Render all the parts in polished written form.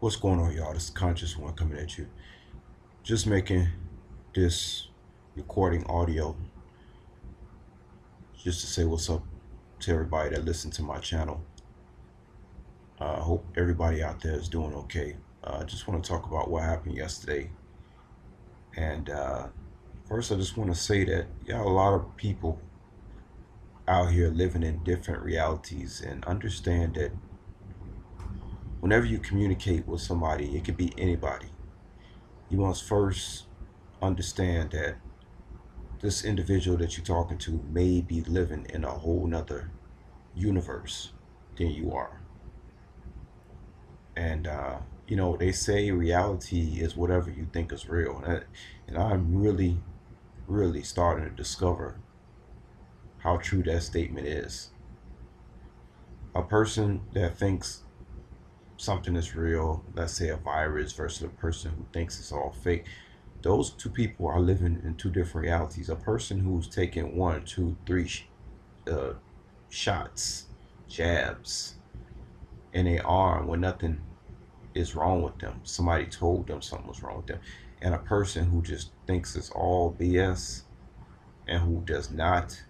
What's going on, y'all? This is Conscious One coming at you. Just making this recording audio just to say what's up to everybody that listens to my channel. I hope everybody out there is doing okay. I just want to talk about what happened yesterday. And first, I just want to say that a lot of people out here living in different realities, and understand that whenever you communicate with somebody, it could be anybody. You must first understand that this individual that you're talking to may be living in a whole nother universe than you are. And, they say reality is whatever you think is real. And I'm really, really starting to discover how true that statement is. A person that thinks something is real, let's say a virus, versus a person who thinks it's all fake, those two people are living in two different realities. A person who's taking one, two, three uh, shots, jabs in their arm when nothing is wrong with them. Somebody told them something was wrong with them. And a person who just thinks it's all BS and who does not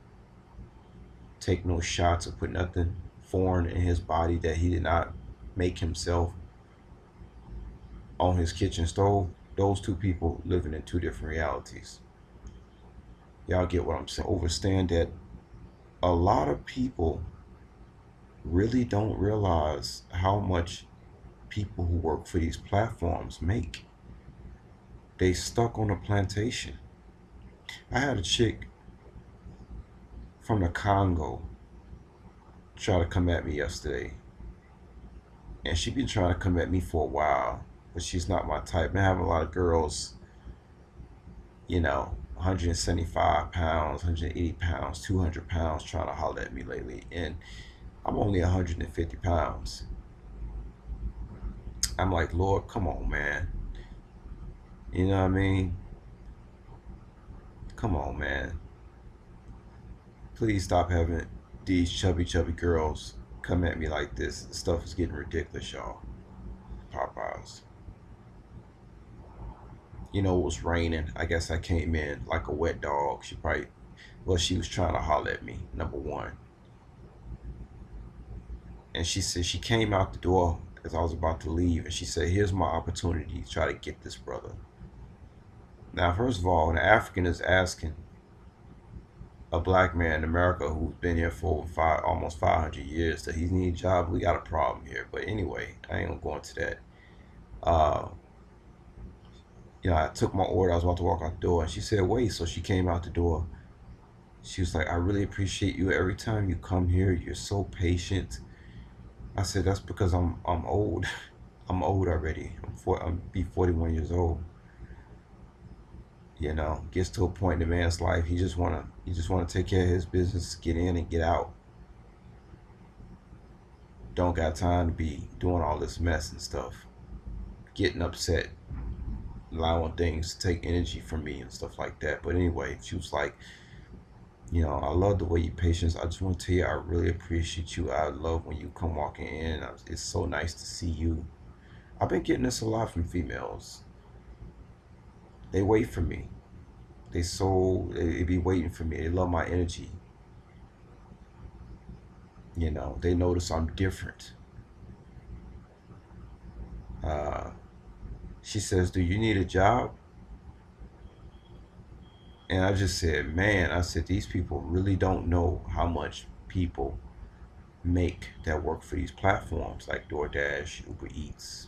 take no shots or put nothing foreign in his body that he did not make himself on his kitchen stove, those two people living in two different realities. Y'all get what I'm saying? Understand that a lot of people really don't realize how much people who work for these platforms make. They stuck on a plantation. I had a chick from the Congo try to come at me yesterday, and she been trying to come at me for a while, but she's not my type. I have a lot of girls, 175 pounds, 180 pounds, 200 pounds trying to holler at me lately, and I'm only 150 pounds. I'm like, Lord, come on, man. You know what I mean? Come on, man. Please stop having these chubby, chubby girls come at me like this. The stuff is getting ridiculous, y'all. Popeyes. It was raining. I guess I came in like a wet dog. She was trying to holler at me, number one. And she said she came out the door as I was about to leave, and she said, "Here's my opportunity to try to get this brother." Now, first of all, an African is asking a black man in America who's been here for almost 500 years that he needs a job. We got a problem here. But anyway, I ain't gonna go into that. Uh, I took my order. I was about to walk out the door, and she said, "Wait." So she came out the door. She was like, "I really appreciate you. Every time you come here, you're so patient." I said, "That's because I'm old. I'm old already. I'm be 41 years old." Gets to a point in the man's life, he just wanna take care of his business, get in and get out. Don't got time to be doing all this mess and stuff, getting upset, allowing things to take energy from me and stuff like that. But anyway, she was like, "I love the way you patience. I just want to tell you, I really appreciate you. I love when you come walking in. It's so nice to see you." I've been getting this a lot from females. They wait for me. They be waiting for me. They love my energy. They notice I'm different. Uh, she says, "Do you need a job?" And I just said, "Man," I said, "these people really don't know how much people make that work for these platforms like DoorDash, Uber Eats,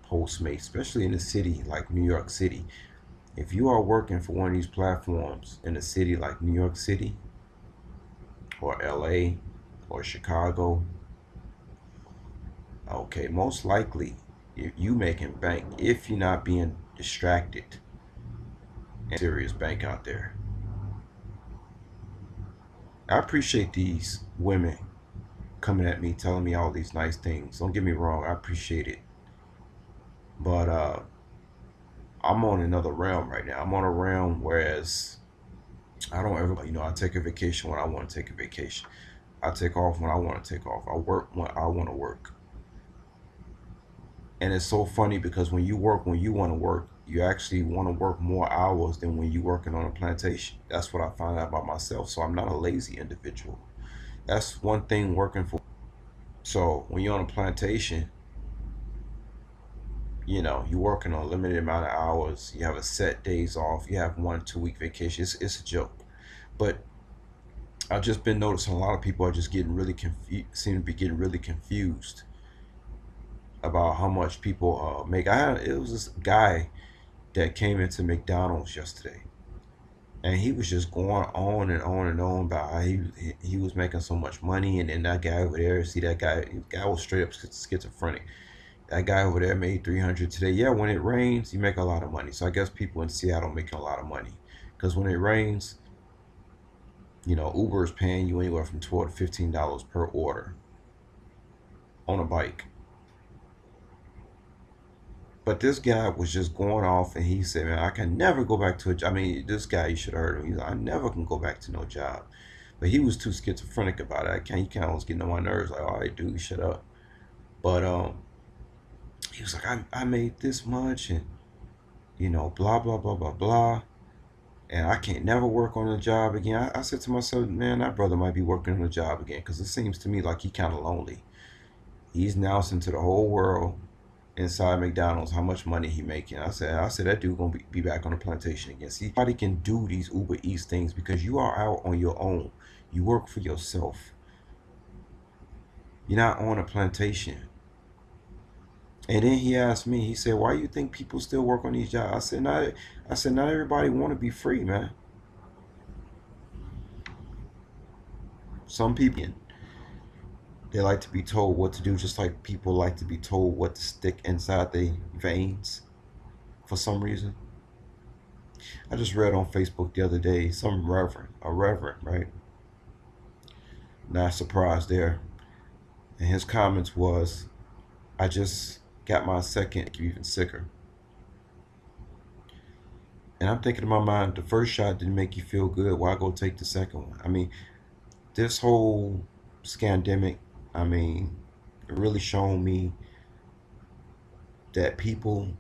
Postmates, especially in a city like New York City. If you are working for one of these platforms in a city like New York City or LA or Chicago, okay, most likely you making bank if you're not being distracted. And serious bank out there. I appreciate these women coming at me, telling me all these nice things. Don't get me wrong, I appreciate it. But I'm on another realm right now. I'm on a realm whereas I don't ever, I take a vacation when I want to take a vacation. I take off when I want to take off. I work when I want to work. And it's so funny because when you work when you want to work, you actually want to work more hours than when you're working on a plantation. That's what I found out about myself. So I'm not a lazy individual. That's one thing working for me. So when you're on a plantation, you're working on a limited amount of hours. You have a set days off. You have 1 2 week vacation. It's a joke. But I've just been noticing a lot of people are just getting really confused, seem to be getting really confused about how much people make. It was this guy that came into McDonald's yesterday, and he was just going on and on and on about how he was making so much money, and then that guy over there, see that guy, the guy was straight up schizophrenic. That guy over there made 300 today. Yeah, when it rains, you make a lot of money. So I guess people in Seattle making a lot of money because when it rains, Uber is paying you anywhere from $12 to $15 per order on a bike. But this guy was just going off, and he said, "Man, I can never go back to a job." I mean, this guy, you should have heard him. He's like, "I never can go back to no job." But he was too schizophrenic about it. He kind of was getting on my nerves. Like, "All right, dude, shut up." But he was like, "I made this much, and blah blah blah blah blah, and I can't never work on a job again." I said to myself, "Man, that brother might be working on a job again, because it seems to me like he kind of lonely. He's announcing to the whole world inside McDonald's how much money he making." I said that dude gonna be back on the plantation again. See, nobody can do these Uber Eats things because you are out on your own. You work for yourself. You're not on a plantation. And then he asked me, he said, "Why do you think people still work on these jobs?" I said, not everybody want to be free, man. Some people, they like to be told what to do, just like people like to be told what to stick inside their veins for some reason. I just read on Facebook the other day, a reverend, right? Not surprised there. And his comments was, "I just got my second, even sicker." And I'm thinking in my mind, the first shot didn't make you feel good. Why go take the second one? I mean, this whole scandemic, I mean, it really shown me that people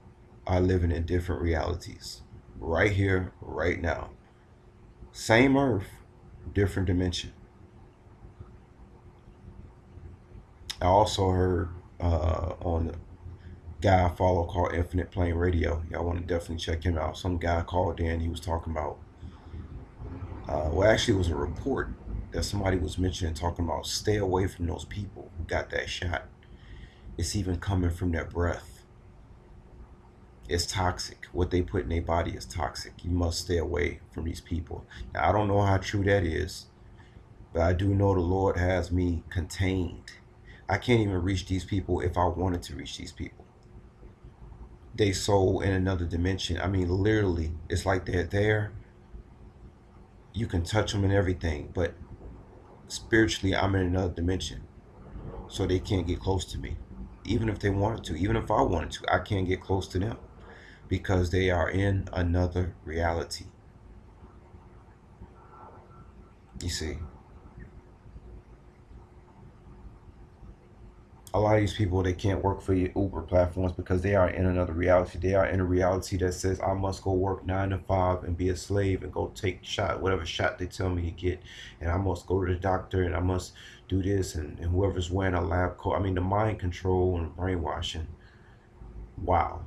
are living in different realities. Right here, right now. Same earth, different dimension. I also heard on the guy I follow called Infinite Plane Radio. Y'all want to definitely check him out. Some guy called in. He was talking about, well, actually, it was a report that somebody was mentioning, talking about stay away from those people who got that shot. It's even coming from their breath. It's toxic. What they put in their body is toxic. You must stay away from these people. Now, I don't know how true that is, but I do know the Lord has me contained. I can't even reach these people if I wanted to reach these people. They soul in another dimension. I mean, literally, it's like they're there. You can touch them and everything, but spiritually, I'm in another dimension. So they can't get close to me. Even if they wanted to, even if I wanted to, I can't get close to them because they are in another reality. You see, a lot of these people, they can't work for your Uber platforms because they are in another reality. They are in a reality that says I must go work 9 to 5 and be a slave and go take shot, whatever shot they tell me to get, and I must go to the doctor and I must do this, and whoever's wearing a lab coat. I mean, the mind control and brainwashing. Wow.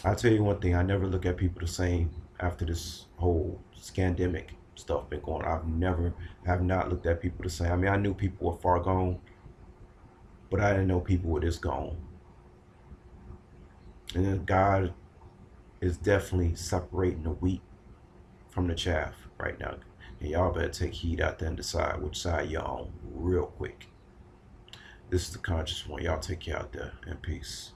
I'll tell you one thing, I never look at people the same after this whole scandemic stuff been going on. Have not looked at people the same. I mean, I knew people were far gone, but I didn't know people were this gone. And then God is definitely separating the wheat from the chaff right now. And y'all better take heed out there and decide which side you're on real quick. This is the Conscious One. Y'all take care out there, and peace.